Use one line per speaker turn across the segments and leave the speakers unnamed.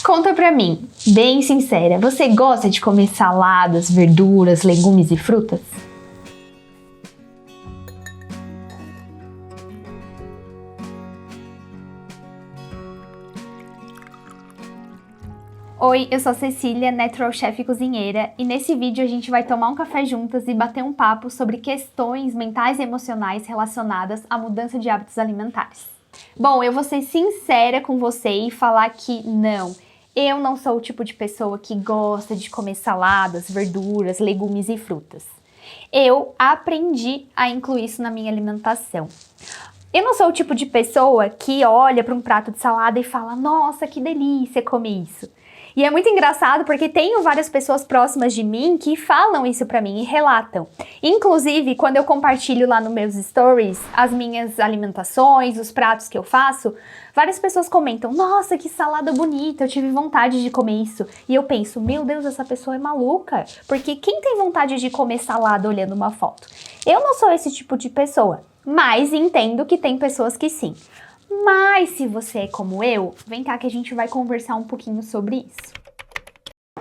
Conta pra mim, bem sincera, você gosta de comer saladas, verduras, legumes e frutas? Oi, eu sou a Cecília, Natural Chef e cozinheira, e nesse vídeo a gente vai tomar um café juntas e bater um papo sobre questões mentais e emocionais relacionadas à mudança de hábitos alimentares. Bom, eu vou ser sincera com você e falar que eu não sou o tipo de pessoa que gosta de comer saladas, verduras, legumes e frutas. Eu aprendi a incluir isso na minha alimentação. Eu não sou o tipo de pessoa que olha para um prato de salada e fala, nossa, que delícia comer isso. E é muito engraçado porque tenho várias pessoas próximas de mim que falam isso pra mim e relatam. Inclusive, quando eu compartilho lá nos meus stories as minhas alimentações, os pratos que eu faço, várias pessoas comentam, nossa, que salada bonita, eu tive vontade de comer isso. E eu penso, meu Deus, essa pessoa é maluca, porque quem tem vontade de comer salada olhando uma foto? Eu não sou esse tipo de pessoa, mas entendo que tem pessoas que sim. Mas se você é como eu, vem cá que a gente vai conversar um pouquinho sobre isso.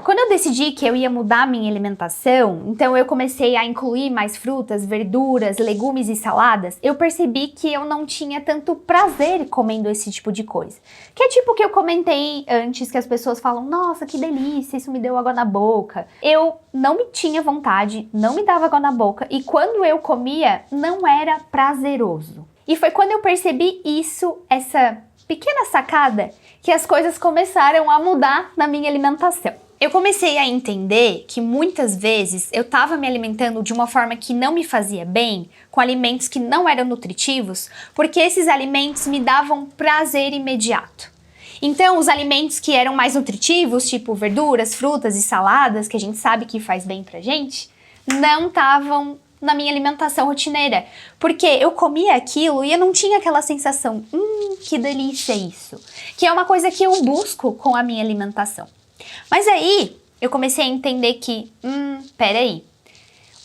Quando eu decidi que eu ia mudar a minha alimentação, então eu comecei a incluir mais frutas, verduras, legumes e saladas, eu percebi que eu não tinha tanto prazer comendo esse tipo de coisa. Que é tipo o que eu comentei antes, que as pessoas falam, nossa, que delícia, isso me deu água na boca. Eu não me tinha vontade, não me dava água na boca, e quando eu comia, não era prazeroso. E foi quando eu percebi isso, essa pequena sacada, que as coisas começaram a mudar na minha alimentação. Eu comecei a entender que muitas vezes eu estava me alimentando de uma forma que não me fazia bem, com alimentos que não eram nutritivos, porque esses alimentos me davam prazer imediato. Então, os alimentos que eram mais nutritivos, tipo verduras, frutas e saladas, que a gente sabe que faz bem pra gente, não estavam na minha alimentação rotineira, porque eu comia aquilo e eu não tinha aquela sensação, que delícia isso, que é uma coisa que eu busco com a minha alimentação. Mas aí, eu comecei a entender que, peraí,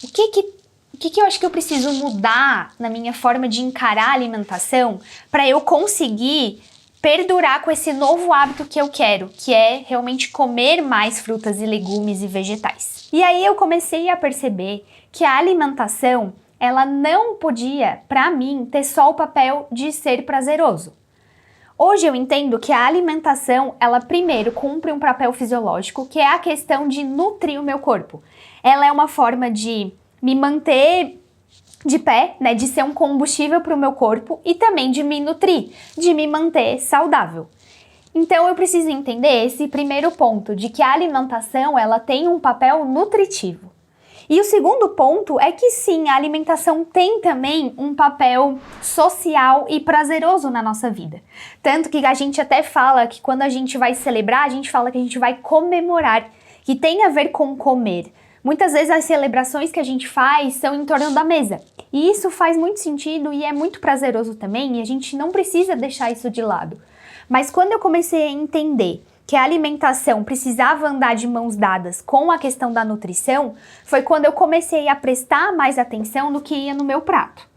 o que eu acho que eu preciso mudar na minha forma de encarar a alimentação para eu conseguir perdurar com esse novo hábito que eu quero, que é realmente comer mais frutas e legumes e vegetais. E aí eu comecei a perceber que a alimentação, ela não podia, para mim, ter só o papel de ser prazeroso. Hoje eu entendo que a alimentação, ela primeiro cumpre um papel fisiológico, que é a questão de nutrir o meu corpo. Ela é uma forma de me manter de pé, né, de ser um combustível para o meu corpo e também de me nutrir, de me manter saudável. Então eu preciso entender esse primeiro ponto, de que a alimentação, ela tem um papel nutritivo. E o segundo ponto é que sim, a alimentação tem também um papel social e prazeroso na nossa vida. Tanto que a gente até fala que quando a gente vai celebrar, a gente fala que a gente vai comemorar, que tem a ver com comer. Muitas vezes as celebrações que a gente faz são em torno da mesa. E isso faz muito sentido e é muito prazeroso também, e a gente não precisa deixar isso de lado. Mas quando eu comecei a entender que a alimentação precisava andar de mãos dadas com a questão da nutrição, foi quando eu comecei a prestar mais atenção no que ia no meu prato.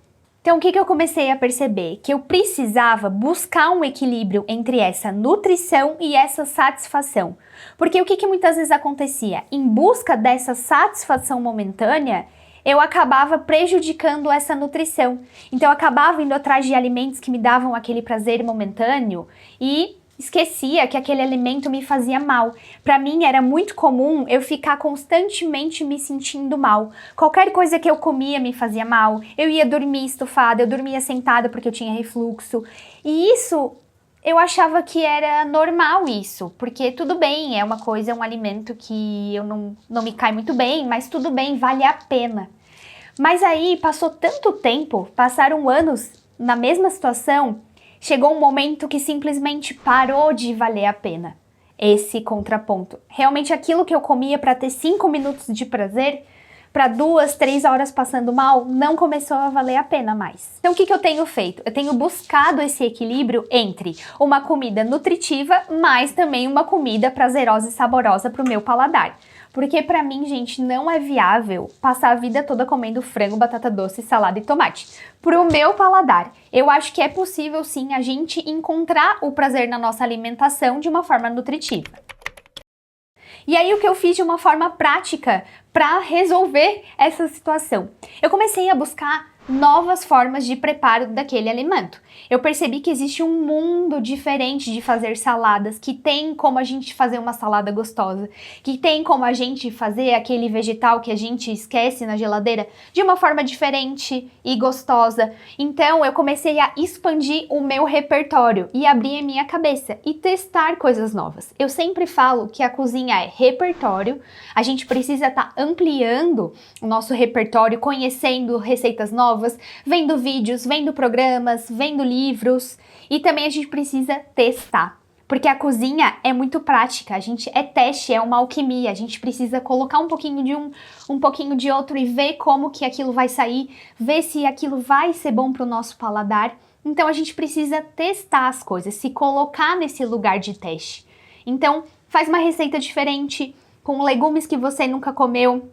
Então, o que eu comecei a perceber? Que eu precisava buscar um equilíbrio entre essa nutrição e essa satisfação. Porque o que muitas vezes acontecia? Em busca dessa satisfação momentânea, eu acabava prejudicando essa nutrição. Então, eu acabava indo atrás de alimentos que me davam aquele prazer momentâneo e esquecia que aquele alimento me fazia mal. Para mim era muito comum eu ficar constantemente me sentindo mal. Qualquer coisa que eu comia me fazia mal. Eu ia dormir estufada, eu dormia sentada porque eu tinha refluxo. E isso, eu achava que era normal isso, porque tudo bem, é uma coisa, é um alimento que eu não me cai muito bem, mas tudo bem, vale a pena. Mas aí passou tanto tempo, passaram anos na mesma situação, chegou um momento que simplesmente parou de valer a pena esse contraponto. Realmente aquilo que eu comia para ter 5 minutos de prazer, para 2, 3 horas passando mal, não começou a valer a pena mais. Então o que eu tenho feito? Eu tenho buscado esse equilíbrio entre uma comida nutritiva, mas também uma comida prazerosa e saborosa para o meu paladar. Porque pra mim, gente, não é viável passar a vida toda comendo frango, batata doce, salada e tomate. Pro meu paladar, eu acho que é possível sim a gente encontrar o prazer na nossa alimentação de uma forma nutritiva. E aí o que eu fiz de uma forma prática para resolver essa situação? Eu comecei a buscar novas formas de preparo daquele alimento. Eu percebi que existe um mundo diferente de fazer saladas, que tem como a gente fazer uma salada gostosa, que tem como a gente fazer aquele vegetal que a gente esquece na geladeira de uma forma diferente e gostosa. Então eu comecei a expandir o meu repertório e abrir a minha cabeça e testar coisas novas. Eu sempre falo que a cozinha é repertório, a gente precisa estar ampliando o nosso repertório, conhecendo receitas novas, vendo vídeos, vendo programas, vendo livros, e também a gente precisa testar. Porque a cozinha é muito prática, a gente é teste, é uma alquimia, a gente precisa colocar um pouquinho de um pouquinho de outro e ver como que aquilo vai sair, ver se aquilo vai ser bom para o nosso paladar. Então a gente precisa testar as coisas, se colocar nesse lugar de teste. Então faz uma receita diferente, com legumes que você nunca comeu,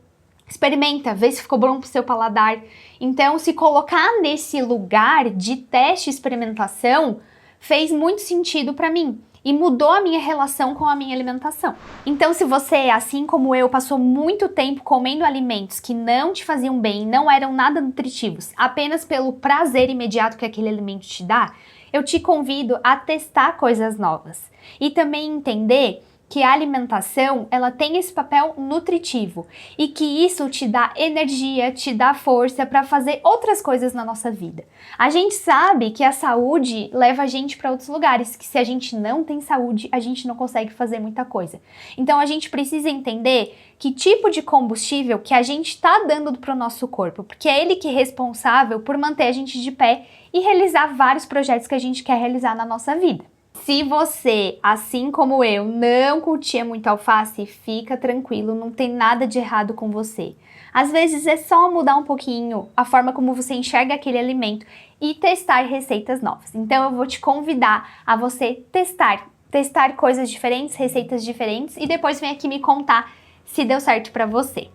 experimenta, vê se ficou bom pro seu paladar. Então, se colocar nesse lugar de teste e experimentação fez muito sentido para mim e mudou a minha relação com a minha alimentação. Então, se você, assim como eu, passou muito tempo comendo alimentos que não te faziam bem, não eram nada nutritivos, apenas pelo prazer imediato que aquele alimento te dá, eu te convido a testar coisas novas e também entender que a alimentação, ela tem esse papel nutritivo e que isso te dá energia, te dá força para fazer outras coisas na nossa vida. A gente sabe que a saúde leva a gente para outros lugares, que se a gente não tem saúde, a gente não consegue fazer muita coisa. Então a gente precisa entender que tipo de combustível que a gente está dando para o nosso corpo, porque é ele que é responsável por manter a gente de pé e realizar vários projetos que a gente quer realizar na nossa vida. Se você, assim como eu, não curtia muito alface, fica tranquilo, não tem nada de errado com você. Às vezes é só mudar um pouquinho a forma como você enxerga aquele alimento e testar receitas novas. Então eu vou te convidar a você testar coisas diferentes, receitas diferentes e depois vem aqui me contar se deu certo pra você.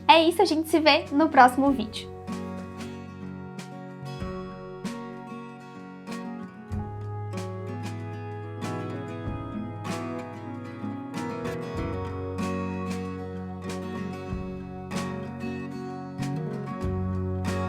É isso, a gente se vê no próximo vídeo.